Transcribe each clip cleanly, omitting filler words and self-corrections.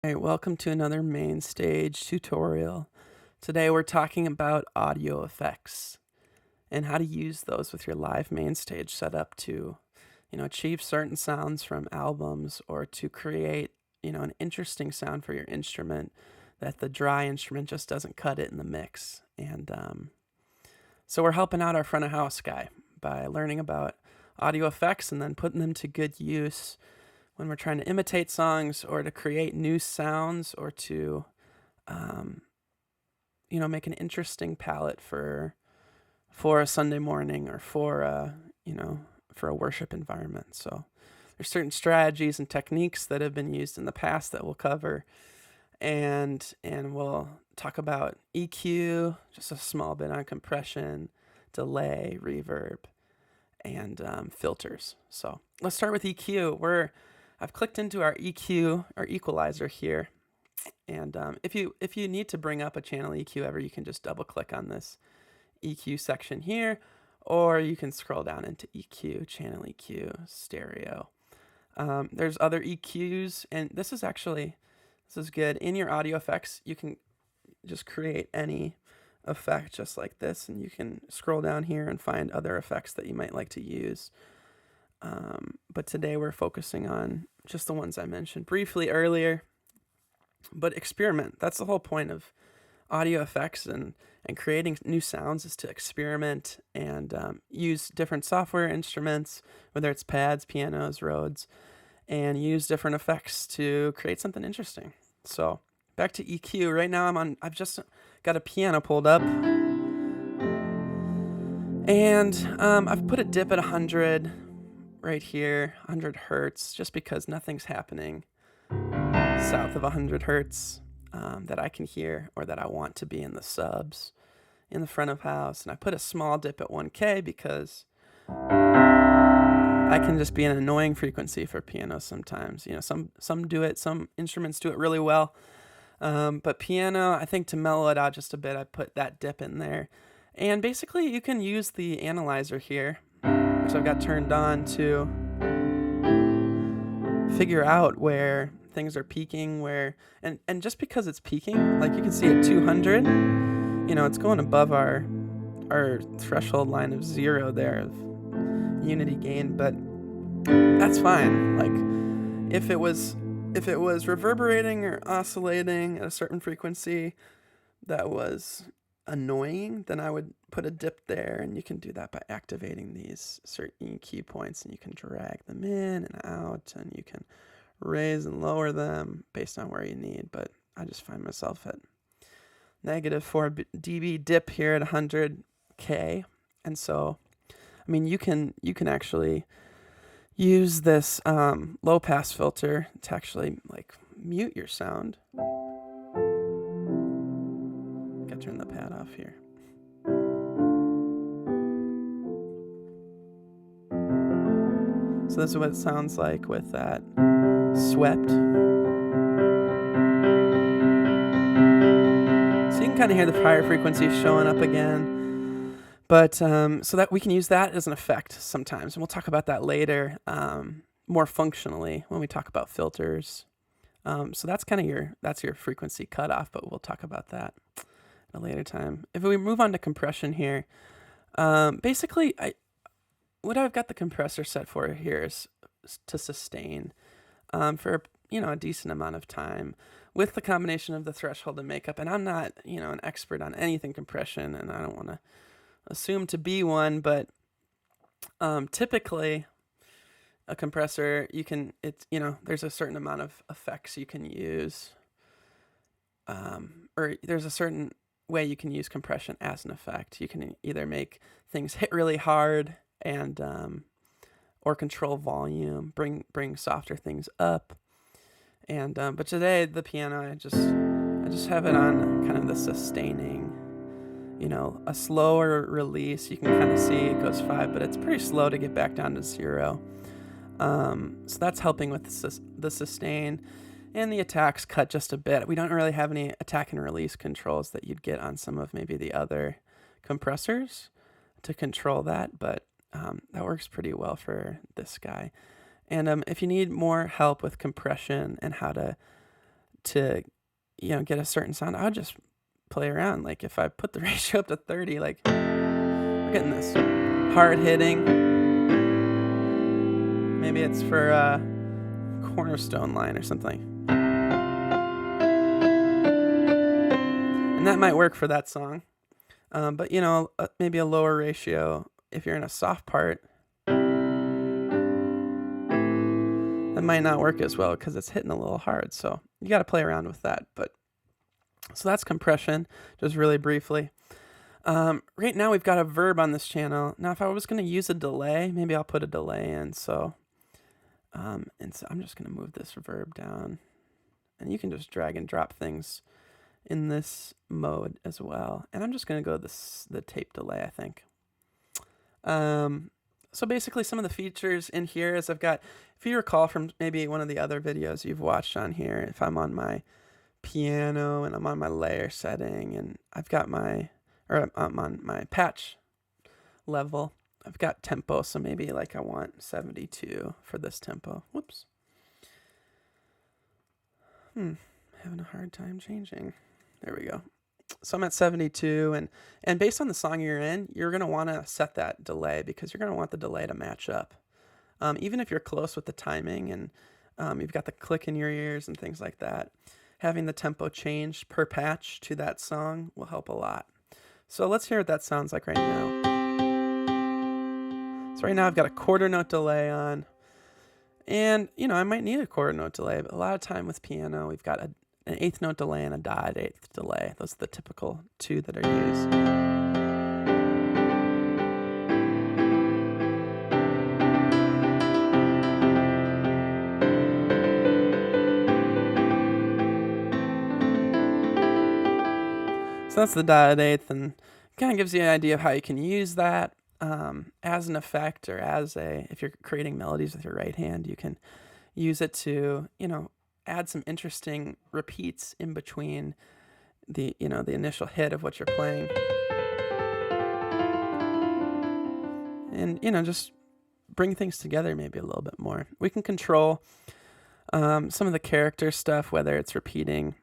Hey, welcome to another MainStage tutorial. Today we're talking about audio effects and how to use those with your live MainStage setup to, achieve certain sounds from albums or to create, an interesting sound for your instrument that the dry instrument just doesn't cut it in the mix. And so we're helping out our front of house guy by learning about audio effects and then putting them to good use when we're trying to imitate songs or to create new sounds or to, um, make an interesting palette for a Sunday morning or for a worship environment. So there's certain strategies and techniques that have been used in the past that we'll cover, and we'll talk about EQ, just a small bit on compression, delay, reverb, and filters. So let's start with EQ. I've clicked into our EQ, our equalizer here, and if you need to bring up a channel EQ ever, you can just double click on this EQ section here, or you can scroll down into EQ, channel EQ, stereo. There's other EQs, and this is good. In your audio effects, you can just create any effect just like this, and you can scroll down here and find other effects that you might like to use. But today we're focusing on just the ones I mentioned briefly earlier. But experiment. That's the whole point of audio effects and creating new sounds, is to experiment and use different software instruments, whether it's pads, pianos, Rhodes, and use different effects to create something interesting. So back to EQ. Right now I've just got a piano pulled up, and I've put a dip at 100 right here, 100 hertz, just because nothing's happening south of 100 hertz that I can hear or that I want to be in the subs in the front of house. And I put a small dip at 1K because I can just be an annoying frequency for piano sometimes. Some do it, some instruments do it really well. But piano, I think to mellow it out just a bit, I put that dip in there. And basically you can use the analyzer here, which I've got turned on, to figure out where things are peaking, and just because it's peaking, like you can see at 200, it's going above our threshold line of 0 there of unity gain, but that's fine. Like if it was reverberating or oscillating at a certain frequency that was annoying, then I would put a dip there, and you can do that by activating these certain key points, and you can drag them in and out, and you can raise and lower them based on where you need. But I just find myself at negative 4 dB dip here at 100K, and so you can actually use this low pass filter to actually like mute your sound. Gotta turn the pad off here. So this is what it sounds like with that swept. So you can kind of hear the higher frequencies showing up again. But so that we can use that as an effect sometimes. And we'll talk about that later more functionally when we talk about filters. So that's kind of your frequency cutoff, but we'll talk about that at a later time. If we move on to compression here, basically what I've got the compressor set for here is to sustain for a decent amount of time with the combination of the threshold and makeup. And I'm not an expert on anything compression, and I don't want to assume to be one, but typically a compressor, there's a certain amount of effects you can use, or there's a certain way you can use compression as an effect. You can either make things hit really hard and or control volume, bring softer things up. And but today the piano, I just have it on kind of the sustaining, a slower release. You can kind of see it goes 5, but it's pretty slow to get back down to 0. So that's helping with the sustain, and the attacks cut just a bit. We don't really have any attack and release controls that you'd get on some of maybe the other compressors to control that, but that works pretty well for this guy. And if you need more help with compression and how to to, get a certain sound, I would just play around. Like if I put the ratio up to 30, like we're getting this hard hitting. Maybe it's for a cornerstone line or something. And that might work for that song. But maybe a lower ratio if you're in a soft part, that might not work as well because it's hitting a little hard. So you got to play around with that. But so that's compression, just really briefly. Right now we've got a verb on this channel. Now if I was going to use a delay, maybe I'll put a delay in. So I'm just going to move this verb down, and you can just drag and drop things in this mode as well. And I'm just going to go the tape delay, I think. So basically some of the features in here is I've got, if you recall from maybe one of the other videos you've watched on here, if I'm on my piano and I'm on my layer setting and I'm on my patch level, I've got tempo. So maybe like I want 72 for this tempo. Whoops. Having a hard time changing. There we go. So I'm at 72, and based on the song you're in, you're going to want to set that delay because you're going to want the delay to match up. Even if you're close with the timing and you've got the click in your ears and things like that, having the tempo change per patch to that song will help a lot. So let's hear what that sounds like right now. So right now I've got a quarter note delay on, and I might need a quarter note delay, but a lot of time with piano we've got an eighth note delay and a dotted eighth delay. Those are the typical two that are used. So that's the dotted eighth, and kind of gives you an idea of how you can use that as an effect, or if you're creating melodies with your right hand, you can use it to, add some interesting repeats in between the initial hit of what you're playing, and just bring things together maybe a little bit more. We can control some of the character stuff, whether it's repeating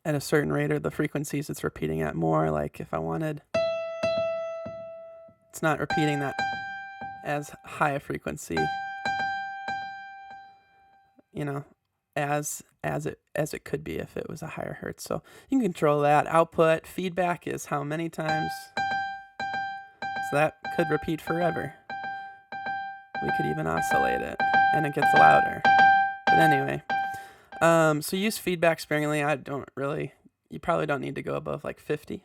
at a certain rate or the frequencies it's repeating at more. Like if I wanted, it's not repeating that as high a frequency, as it could be if it was a higher hertz. So you can control that. Output feedback is how many times. So that could repeat forever. We could even oscillate it, and it gets louder. But anyway, so use feedback sparingly. You probably don't need to go above like 50,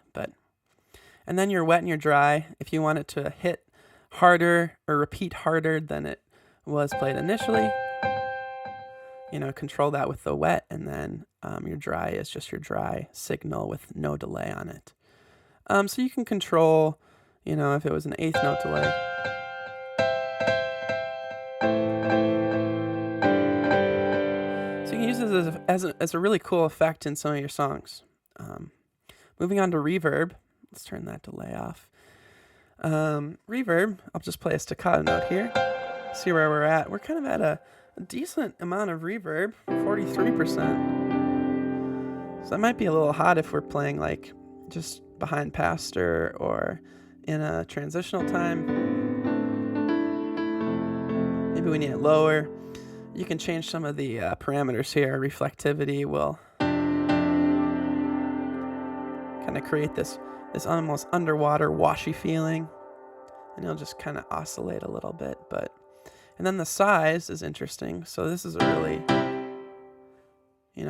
and then your wet and your dry, if you want it to hit harder or repeat harder than it was played initially, control that with the wet, and then your dry is just your dry signal with no delay on it. So you can control, if it was an eighth note delay. So you can use this as a really cool effect in some of your songs. Moving on to reverb. Let's turn that delay off. Reverb, I'll just play a staccato note here. See where we're at. We're kind of at a decent amount of reverb, 43%. So that might be a little hot if we're playing like just behind pastor or in a transitional time. Maybe we need it lower. You can change some of the parameters here. Reflectivity will kind of create this almost underwater washy feeling, and it'll just kind of oscillate a little bit. And then the size is interesting. So this is a really,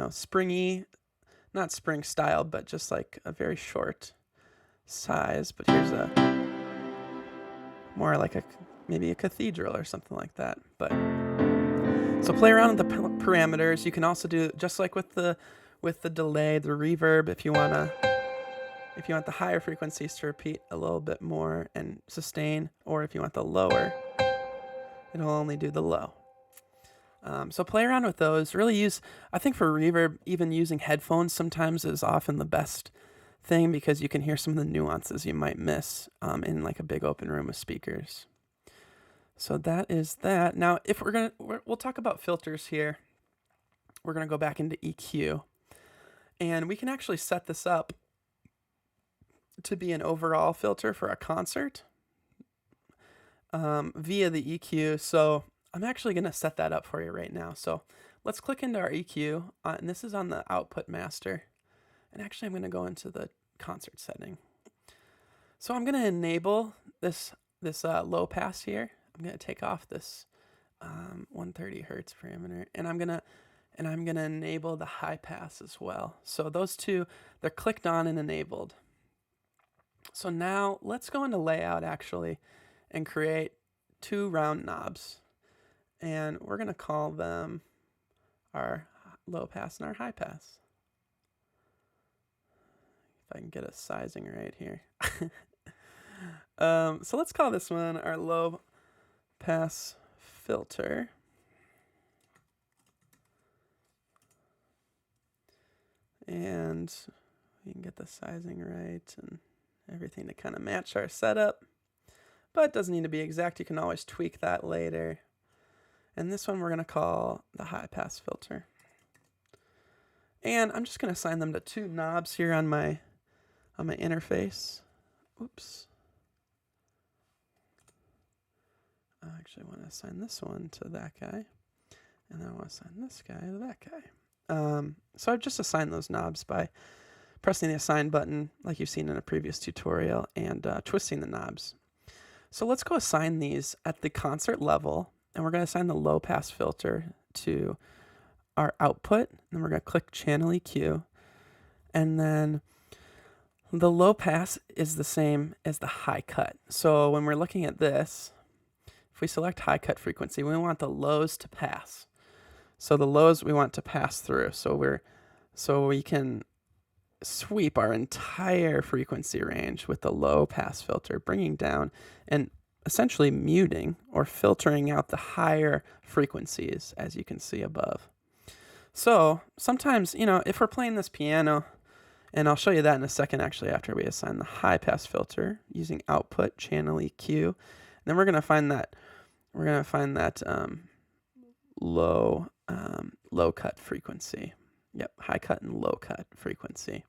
springy, not spring style, but just like a very short size. But here's more like maybe a cathedral or something like that. But so play around with the parameters. You can also do just like with the delay, the reverb, if you want the higher frequencies to repeat a little bit more and sustain, or if you want the lower, it'll only do the low. So play around with those. Really I think for reverb, even using headphones sometimes is often the best thing, because you can hear some of the nuances you might miss in like a big open room with speakers. So that is that. Now, if we'll talk about filters here. we're going to go back into EQ. And we can actually set this up to be an overall filter for a concert via the EQ. So I'm actually going to set that up for you right now. So let's click into our EQ, and this is on the output master. And actually, I'm going to go into the concert setting. So I'm going to enable this low pass here. I'm going to take off this 130 hertz parameter, and I'm going to enable the high pass as well. So those two, they're clicked on and enabled. So now let's go into layout actually and create two round knobs. And we're going to call them our low pass and our high pass. If I can get a sizing right here. So let's call this one our low pass filter. And we can get the sizing right and everything to kind of match our setup. But it doesn't need to be exact. You can always tweak that later. And this one we're going to call the high pass filter. And I'm just going to assign them to two knobs here on my interface. Oops. I actually want to assign this one to that guy. And then I want to assign this guy to that guy. So I've just assigned those knobs by pressing the assign button like you've seen in a previous tutorial and twisting the knobs. So let's go assign these at the concert level, and we're going to assign the low pass filter to our output, and we're going to click channel EQ, and then the low pass is the same as the high cut. So when we're looking at this, if we select high cut frequency, we want the lows to pass. So the lows we want to pass through. So we can sweep our entire frequency range with the low pass filter, bringing down and essentially muting or filtering out the higher frequencies, as you can see above. So sometimes, if we're playing this piano, and I'll show you that in a second actually after we assign the high pass filter using output channel EQ, and then we're going to find that low cut frequency. Yep, high cut and low cut frequency.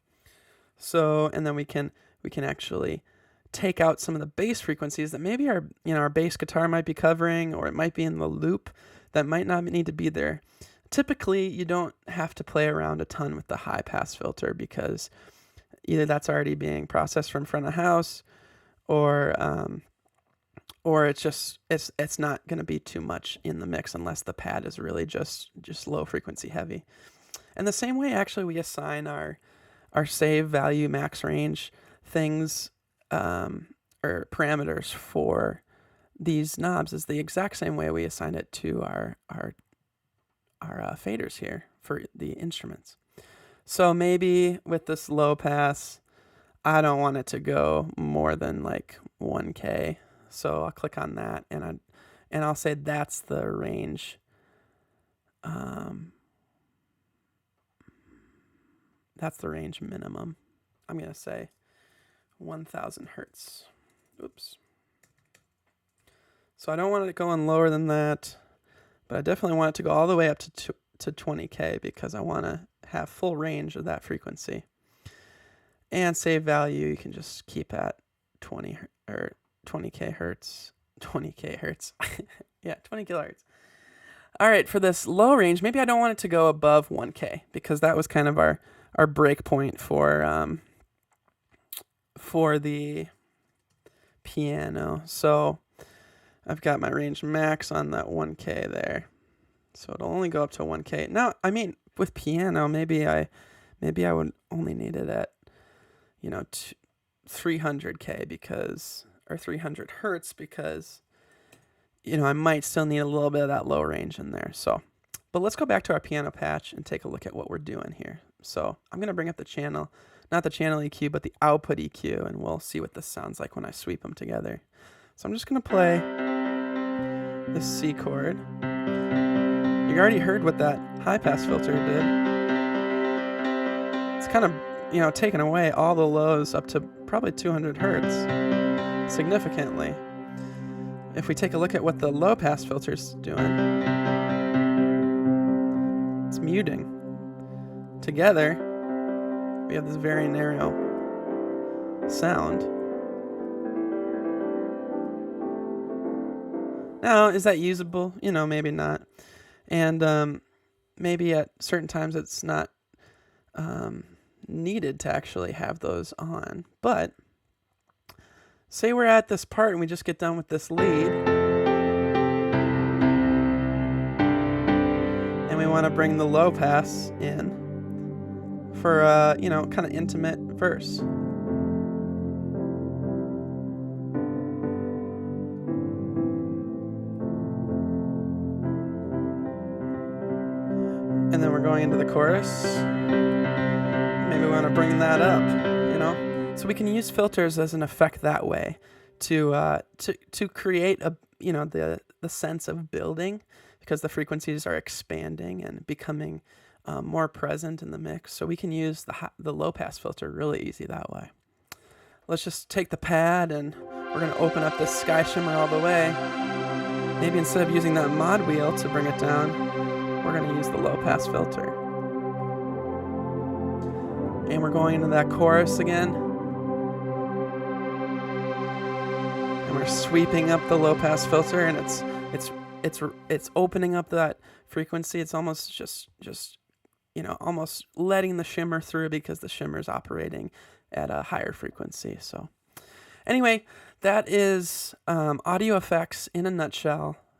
So, and then we can actually take out some of the bass frequencies that maybe our bass guitar might be covering, or it might be in the loop that might not need to be there. Typically, you don't have to play around a ton with the high pass filter because either that's already being processed from front of house, or it's not going to be too much in the mix unless the pad is really just low frequency heavy. And the same way, actually, we assign our save value max range things or parameters for these knobs is the exact same way we assign it to our faders here for the instruments. So maybe with this low pass, I don't want it to go more than like 1K. So I'll click on that and I'll say that's the range. That's the range minimum. I'm going to say 1000 hertz. Oops. So I don't want it going lower than that, but I definitely want it to go all the way up to 20K because I want to have full range of that frequency. And save value, you can just keep at 20K hertz. 20K hertz. Yeah, 20 kilohertz. All right, for this low range, maybe I don't want it to go above 1K because that was kind of our break point for the piano. So I've got my range max on that 1K there. So it'll only go up to 1K. Now, I mean, with piano, maybe I would only need it at 300K or 300 hertz because I might still need a little bit of that low range in there. So, but let's go back to our piano patch and take a look at what we're doing here. So I'm going to bring up the channel, not the channel EQ, but the output EQ, and we'll see what this sounds like when I sweep them together. So I'm just going to play this C chord. You already heard what that high pass filter did. It's kind of, taken away all the lows up to probably 200 hertz significantly. If we take a look at what the low pass filter's doing, it's muting. Together, we have this very narrow sound. Now, is that usable? Maybe not. And maybe at certain times it's not needed to actually have those on. But say we're at this part and we just get done with this lead, and we want to bring the low pass in for kind of intimate verse. And then we're going into the chorus. Maybe we want to bring that up, So we can use filters as an effect that way to create the sense of building, because the frequencies are expanding and becoming more present in the mix. So we can use the low pass filter really easy that way. Let's just take the pad and we're going to open up this sky shimmer all the way. Maybe instead of using that mod wheel to bring it down, we're going to use the low pass filter. And we're going into that chorus again. And we're sweeping up the low pass filter, and it's opening up that frequency. It's almost just almost letting the shimmer through, because the shimmer is operating at a higher frequency. So anyway, that is audio effects in a nutshell.